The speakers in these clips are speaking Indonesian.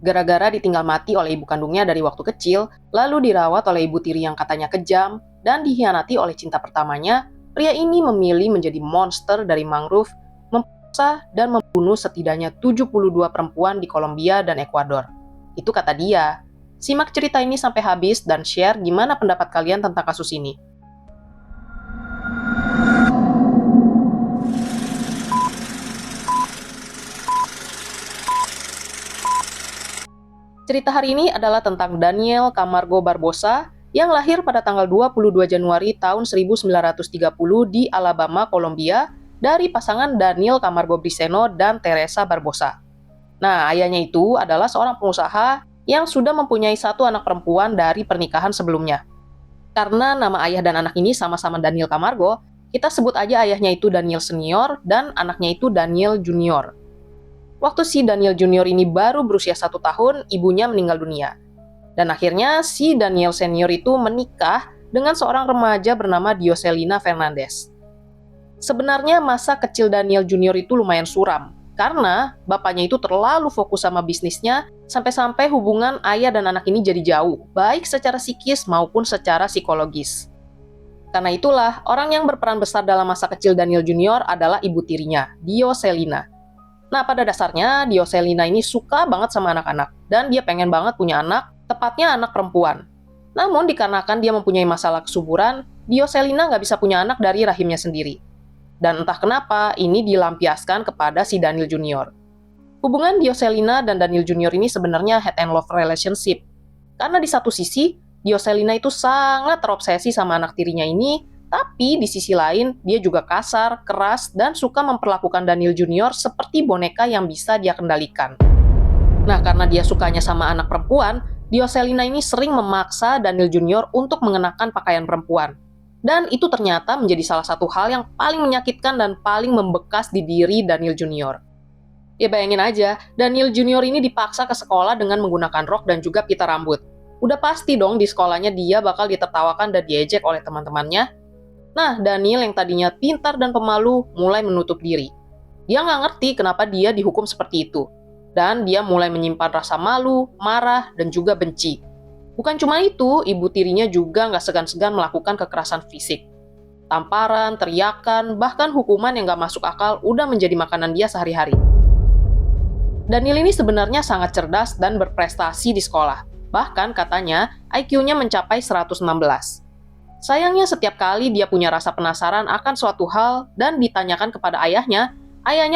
Gara-gara ditinggal mati oleh ibu kandungnya dari waktu kecil, lalu dirawat oleh ibu tiri yang katanya kejam, dan dikhianati oleh cinta pertamanya, pria ini memilih menjadi monster dari mangrove, memperkosa dan membunuh setidaknya 72 perempuan di Kolombia dan Ekuador. Itu kata dia. Simak cerita ini sampai habis dan share gimana pendapat kalian tentang kasus ini. Cerita hari ini adalah tentang Daniel Camargo Barbosa yang lahir pada tanggal 22 Januari tahun 1930 di Alabama, Kolombia, dari pasangan Daniel Camargo Briceño dan Teresa Barbosa. Nah, ayahnya itu adalah seorang pengusaha yang sudah mempunyai satu anak perempuan dari pernikahan sebelumnya. Karena nama ayah dan anak ini sama-sama Daniel Camargo, kita sebut aja ayahnya itu Daniel Senior dan anaknya itu Daniel Junior. Waktu si Daniel Junior ini baru berusia 1 tahun, ibunya meninggal dunia. Dan akhirnya si Daniel Senior itu menikah dengan seorang remaja bernama Dioselina Fernandez. Sebenarnya masa kecil Daniel Junior itu lumayan suram, karena bapaknya itu terlalu fokus sama bisnisnya, sampai-sampai hubungan ayah dan anak ini jadi jauh, baik secara psikis maupun secara psikologis. Karena itulah, orang yang berperan besar dalam masa kecil Daniel Junior adalah ibu tirinya, Dioselina. Nah, pada dasarnya, Dioselina ini suka banget sama anak-anak, dan dia pengen banget punya anak, tepatnya anak perempuan. Namun, dikarenakan dia mempunyai masalah kesuburan, Dioselina nggak bisa punya anak dari rahimnya sendiri. Dan entah kenapa, ini dilampiaskan kepada si Daniel Junior. Hubungan Dioselina dan Daniel Junior ini sebenarnya head and love relationship. Karena di satu sisi, Dioselina itu sangat terobsesi sama anak tirinya ini, tapi di sisi lain, dia juga kasar, keras, dan suka memperlakukan Daniel Junior seperti boneka yang bisa dia kendalikan. Nah, karena dia sukanya sama anak perempuan, Dioselina ini sering memaksa Daniel Junior untuk mengenakan pakaian perempuan. Dan itu ternyata menjadi salah satu hal yang paling menyakitkan dan paling membekas di diri Daniel Junior. Ya bayangin aja, Daniel Junior ini dipaksa ke sekolah dengan menggunakan rok dan juga pita rambut. Udah pasti dong di sekolahnya dia bakal ditertawakan dan diejek oleh teman-temannya. Nah, Daniel yang tadinya pintar dan pemalu mulai menutup diri. Dia nggak ngerti kenapa dia dihukum seperti itu. Dan dia mulai menyimpan rasa malu, marah, dan juga benci. Bukan cuma itu, ibu tirinya juga nggak segan-segan melakukan kekerasan fisik. Tamparan, teriakan, bahkan hukuman yang nggak masuk akal udah menjadi makanan dia sehari-hari. Daniel ini sebenarnya sangat cerdas dan berprestasi di sekolah. Bahkan katanya IQ-nya mencapai 116. Sayangnya setiap kali dia punya rasa penasaran akan suatu hal dan ditanyakan kepada ayahnya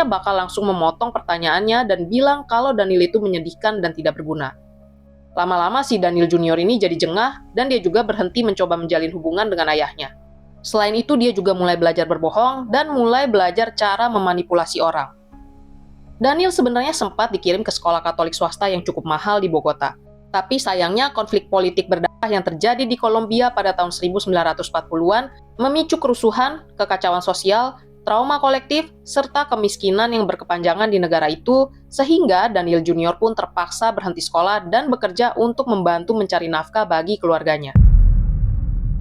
bakal langsung memotong pertanyaannya dan bilang kalau Daniel itu menyedihkan dan tidak berguna. Lama-lama si Daniel Junior ini jadi jengah dan dia juga berhenti mencoba menjalin hubungan dengan ayahnya. Selain itu dia juga mulai belajar berbohong dan mulai belajar cara memanipulasi orang. Daniel sebenarnya sempat dikirim ke sekolah Katolik swasta yang cukup mahal di Bogota. Tapi sayangnya konflik politik berdarah yang terjadi di Kolombia pada tahun 1940-an memicu kerusuhan, kekacauan sosial, trauma kolektif, serta kemiskinan yang berkepanjangan di negara itu, sehingga Daniel Junior pun terpaksa berhenti sekolah dan bekerja untuk membantu mencari nafkah bagi keluarganya.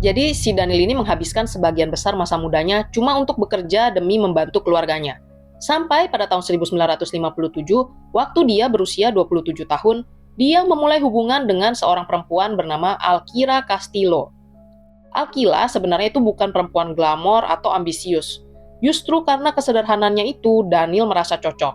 Jadi si Daniel ini menghabiskan sebagian besar masa mudanya cuma untuk bekerja demi membantu keluarganya. Sampai pada tahun 1957, waktu dia berusia 27 tahun, dia memulai hubungan dengan seorang perempuan bernama Alkira Castillo. Alkira sebenarnya itu bukan perempuan glamor atau ambisius. Justru karena kesederhanaannya itu, Daniel merasa cocok.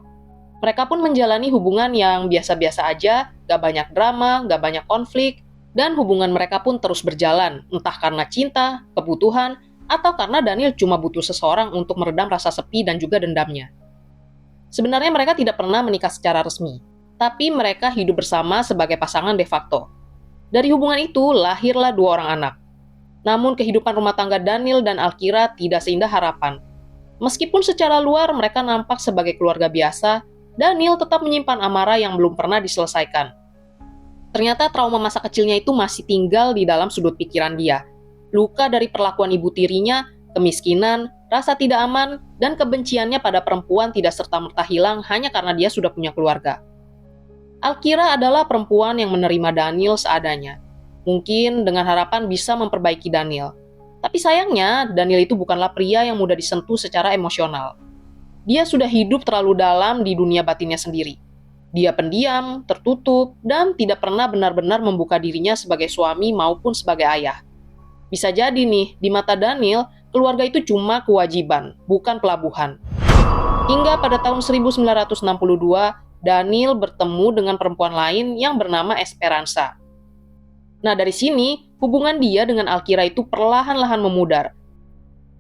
Mereka pun menjalani hubungan yang biasa-biasa aja, gak banyak drama, gak banyak konflik, dan hubungan mereka pun terus berjalan, entah karena cinta, kebutuhan, atau karena Daniel cuma butuh seseorang untuk meredam rasa sepi dan juga dendamnya. Sebenarnya mereka tidak pernah menikah secara resmi, tapi mereka hidup bersama sebagai pasangan de facto. Dari hubungan itu lahirlah 2 orang anak. Namun kehidupan rumah tangga Daniel dan Alkira tidak seindah harapan. Meskipun secara luar mereka nampak sebagai keluarga biasa, Daniel tetap menyimpan amarah yang belum pernah diselesaikan. Ternyata trauma masa kecilnya itu masih tinggal di dalam sudut pikiran dia. Luka dari perlakuan ibu tirinya, kemiskinan, rasa tidak aman, dan kebenciannya pada perempuan tidak serta-merta hilang hanya karena dia sudah punya keluarga. Alkira adalah perempuan yang menerima Daniel seadanya. Mungkin dengan harapan bisa memperbaiki Daniel. Tapi sayangnya, Daniel itu bukanlah pria yang mudah disentuh secara emosional. Dia sudah hidup terlalu dalam di dunia batinnya sendiri. Dia pendiam, tertutup, dan tidak pernah benar-benar membuka dirinya sebagai suami maupun sebagai ayah. Bisa jadi nih, di mata Daniel, keluarga itu cuma kewajiban, bukan pelabuhan. Hingga pada tahun 1962, Daniel bertemu dengan perempuan lain yang bernama Esperanza. Nah, dari sini, hubungan dia dengan Alkira itu perlahan-lahan memudar.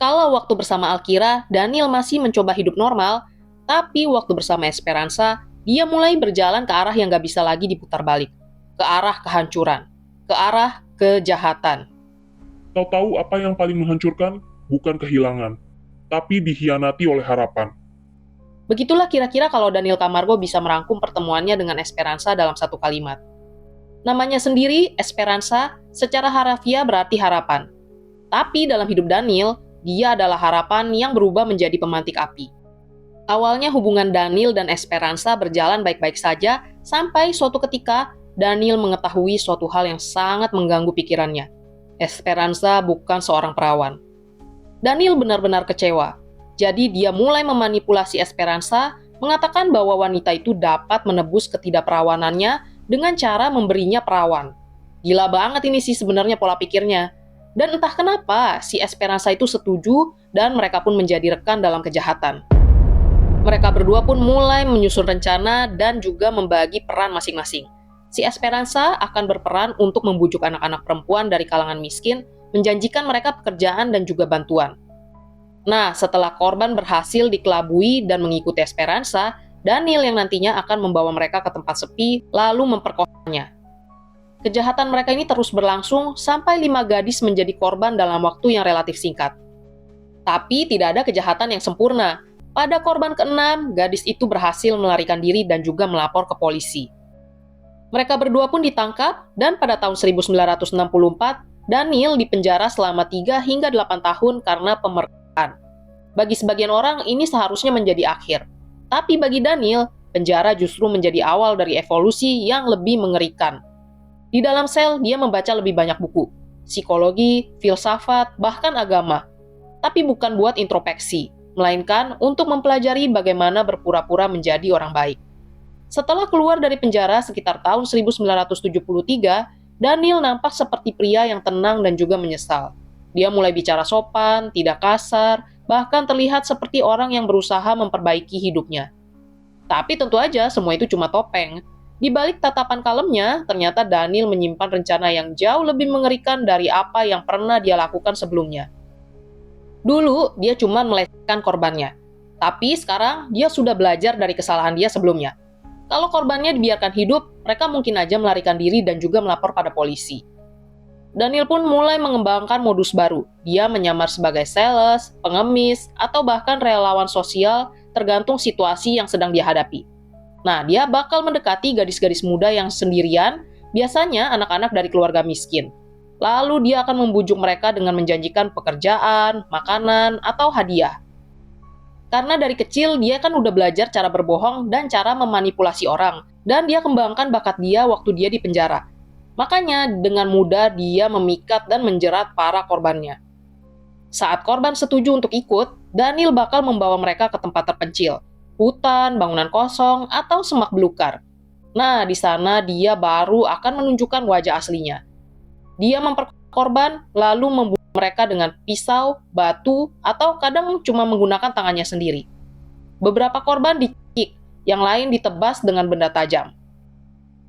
Kalau waktu bersama Alkira, Daniel masih mencoba hidup normal, tapi waktu bersama Esperanza, dia mulai berjalan ke arah yang gak bisa lagi diputar balik. Ke arah kehancuran. Ke arah kejahatan. Kau tahu apa yang paling menghancurkan? Bukan kehilangan, tapi dikhianati oleh harapan. Begitulah kira-kira kalau Daniel Camargo bisa merangkum pertemuannya dengan Esperanza dalam satu kalimat. Namanya sendiri, Esperanza, secara harafiah berarti harapan. Tapi dalam hidup Daniel, dia adalah harapan yang berubah menjadi pemantik api. Awalnya hubungan Daniel dan Esperanza berjalan baik-baik saja, sampai suatu ketika Daniel mengetahui suatu hal yang sangat mengganggu pikirannya. Esperanza bukan seorang perawan. Daniel benar-benar kecewa. Jadi dia mulai memanipulasi Esperanza, mengatakan bahwa wanita itu dapat menebus ketidakperawanannya dengan cara memberinya perawan. Gila banget ini sih sebenarnya pola pikirnya. Dan entah kenapa si Esperanza itu setuju dan mereka pun menjadi rekan dalam kejahatan. Mereka berdua pun mulai menyusun rencana dan juga membagi peran masing-masing. Si Esperanza akan berperan untuk membujuk anak-anak perempuan dari kalangan miskin, menjanjikan mereka pekerjaan dan juga bantuan. Nah, setelah korban berhasil dikelabui dan mengikuti Esperanza, Daniel yang nantinya akan membawa mereka ke tempat sepi, lalu memperkosanya. Kejahatan mereka ini terus berlangsung sampai 5 gadis menjadi korban dalam waktu yang relatif singkat. Tapi tidak ada kejahatan yang sempurna. Pada korban ke-6, gadis itu berhasil melarikan diri dan juga melapor ke polisi. Mereka berdua pun ditangkap, dan pada tahun 1964, Daniel dipenjara selama 3 hingga 8 tahun karena pemerkosaan. Bagi sebagian orang, ini seharusnya menjadi akhir. Tapi bagi Daniel, penjara justru menjadi awal dari evolusi yang lebih mengerikan. Di dalam sel, dia membaca lebih banyak buku, psikologi, filsafat, bahkan agama. Tapi bukan buat introspeksi, melainkan untuk mempelajari bagaimana berpura-pura menjadi orang baik. Setelah keluar dari penjara sekitar tahun 1973, Daniel nampak seperti pria yang tenang dan juga menyesal. Dia mulai bicara sopan, tidak kasar, bahkan terlihat seperti orang yang berusaha memperbaiki hidupnya. Tapi tentu aja semua itu cuma topeng. Di balik tatapan kalemnya, ternyata Daniel menyimpan rencana yang jauh lebih mengerikan dari apa yang pernah dia lakukan sebelumnya. Dulu, dia cuma melecehkan korbannya. Tapi sekarang, dia sudah belajar dari kesalahan dia sebelumnya. Kalau korbannya dibiarkan hidup, mereka mungkin aja melarikan diri dan juga melapor pada polisi. Daniel pun mulai mengembangkan modus baru. Dia menyamar sebagai sales, pengemis, atau bahkan relawan sosial tergantung situasi yang sedang dia hadapi. Nah, dia bakal mendekati gadis-gadis muda yang sendirian, biasanya anak-anak dari keluarga miskin. Lalu dia akan membujuk mereka dengan menjanjikan pekerjaan, makanan, atau hadiah. Karena dari kecil dia kan udah belajar cara berbohong dan cara memanipulasi orang, dan dia kembangkan bakat dia waktu dia di penjara. Makanya dengan mudah dia memikat dan menjerat para korbannya. Saat korban setuju untuk ikut, Daniel bakal membawa mereka ke tempat terpencil, hutan, bangunan kosong, atau semak belukar. Nah, di sana dia baru akan menunjukkan wajah aslinya. Dia memperkosa korban, lalu membunuh mereka dengan pisau, batu, atau kadang cuma menggunakan tangannya sendiri. Beberapa korban dicekik, yang lain ditebas dengan benda tajam.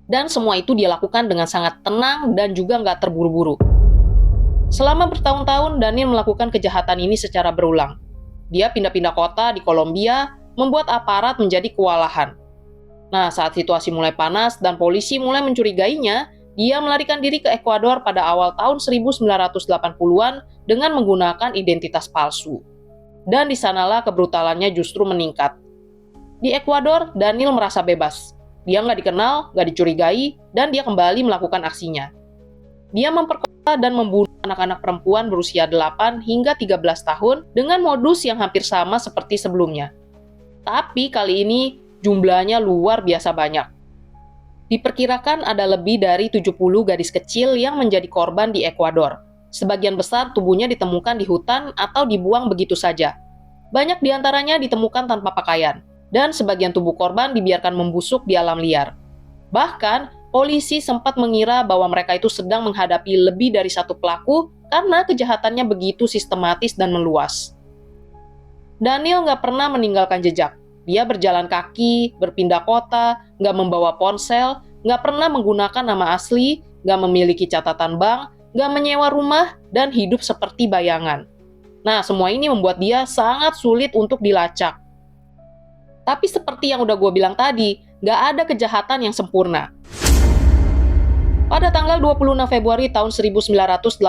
Dan semua itu dia lakukan dengan sangat tenang dan juga nggak terburu-buru. Selama bertahun-tahun, Daniel melakukan kejahatan ini secara berulang. Dia pindah-pindah kota di Kolombia, membuat aparat menjadi kewalahan. Nah, saat situasi mulai panas dan polisi mulai mencurigainya, dia melarikan diri ke Ekuador pada awal tahun 1980-an dengan menggunakan identitas palsu. Dan di sanalah kebrutalannya justru meningkat. Di Ekuador, Daniel merasa bebas. Dia nggak dikenal, nggak dicurigai, dan dia kembali melakukan aksinya. Dia memperkosa dan membunuh anak-anak perempuan berusia 8 hingga 13 tahun dengan modus yang hampir sama seperti sebelumnya. Tapi kali ini jumlahnya luar biasa banyak. Diperkirakan ada lebih dari 70 gadis kecil yang menjadi korban di Ekuador. Sebagian besar tubuhnya ditemukan di hutan atau dibuang begitu saja. Banyak diantaranya ditemukan tanpa pakaian. dan sebagian tubuh korban dibiarkan membusuk di alam liar. Bahkan, polisi sempat mengira bahwa mereka itu sedang menghadapi lebih dari satu pelaku karena kejahatannya begitu sistematis dan meluas. Daniel nggak pernah meninggalkan jejak. Dia berjalan kaki, berpindah kota, nggak membawa ponsel, nggak pernah menggunakan nama asli, nggak memiliki catatan bank, nggak menyewa rumah, dan hidup seperti bayangan. Nah, semua ini membuat dia sangat sulit untuk dilacak. Tapi seperti yang udah gue bilang tadi, nggak ada kejahatan yang sempurna. Pada tanggal 26 Februari tahun 1986,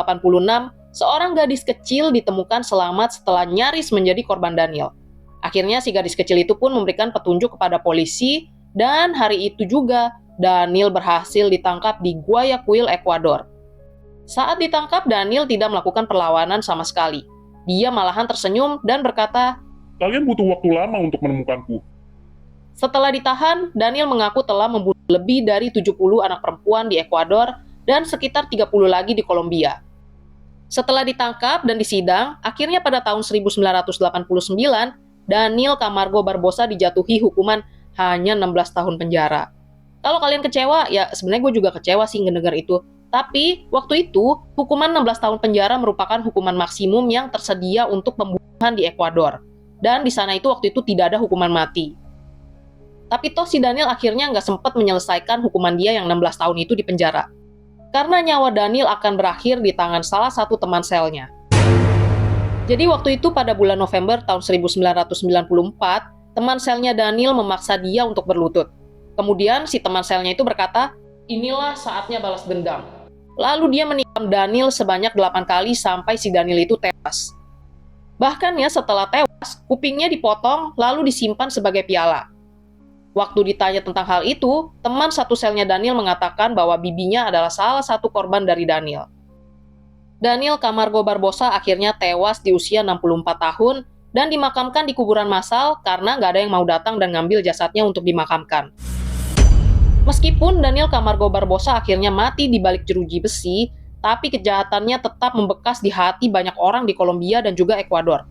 seorang gadis kecil ditemukan selamat setelah nyaris menjadi korban Daniel. Akhirnya si gadis kecil itu pun memberikan petunjuk kepada polisi, dan hari itu juga Daniel berhasil ditangkap di Guayaquil, Ekuador. Saat ditangkap, Daniel tidak melakukan perlawanan sama sekali. Dia malahan tersenyum dan berkata, Kalian butuh waktu lama untuk menemukanku. setelah ditahan, Daniel mengaku telah membunuh lebih dari 70 anak perempuan di Ekuador dan sekitar 30 lagi di Kolombia. Setelah ditangkap dan disidang, akhirnya pada tahun 1989, Daniel Camargo Barbosa dijatuhi hukuman hanya 16 tahun penjara. Kalau kalian kecewa, ya sebenarnya gue juga kecewa sih ngedengar itu. Tapi, waktu itu, hukuman 16 tahun penjara merupakan hukuman maksimum yang tersedia untuk pembunuhan di Ekuador. Dan di sana itu waktu itu tidak ada hukuman mati. Tapi toh si Daniel akhirnya nggak sempat menyelesaikan hukuman dia yang 16 tahun itu di penjara. Karena nyawa Daniel akan berakhir di tangan salah satu teman selnya. Jadi waktu itu pada bulan November tahun 1994, teman selnya Daniel memaksa dia untuk berlutut. Kemudian si teman selnya itu berkata, inilah saatnya balas dendam. Lalu dia menikam Daniel sebanyak 8 kali sampai si Daniel itu tewas. Bahkan ya setelah tewas, kupingnya dipotong lalu disimpan sebagai piala. Waktu ditanya tentang hal itu, teman satu selnya Daniel mengatakan bahwa bibinya adalah salah satu korban dari Daniel. Daniel Camargo Barbosa akhirnya tewas di usia 64 tahun dan dimakamkan di kuburan massal karena nggak ada yang mau datang dan ngambil jasadnya untuk dimakamkan. Meskipun Daniel Camargo Barbosa akhirnya mati di balik jeruji besi, tapi kejahatannya tetap membekas di hati banyak orang di Kolombia dan juga Ekuador.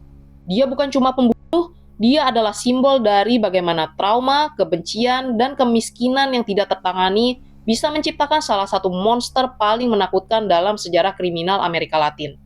Dia bukan cuma pembunuh, dia adalah simbol dari bagaimana trauma, kebencian, dan kemiskinan yang tidak tertangani bisa menciptakan salah satu monster paling menakutkan dalam sejarah kriminal Amerika Latin.